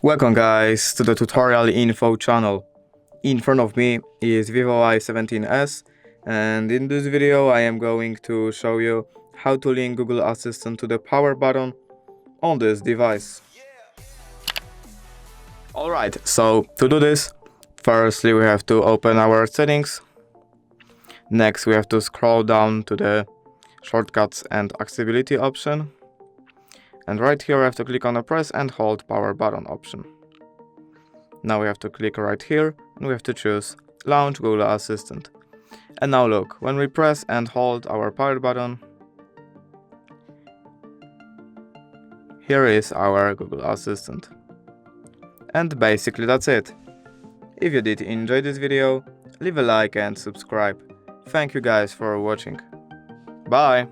Welcome guys to the tutorial info channel. In front of me is VIVO Y17S, and in this video I am going to show you how to link Google Assistant to the power button on this device. Alright, so to do this, firstly we have to open our settings. Next we have to scroll down to the shortcuts and accessibility option. And right here we have to click on the press and hold power button option. Now we have to click right here and we have to choose Launch Google Assistant. And now look, when we press and hold our power button, here is our Google Assistant. And basically that's it. If you did enjoy this video, leave a like and subscribe. Thank you guys for watching. Bye!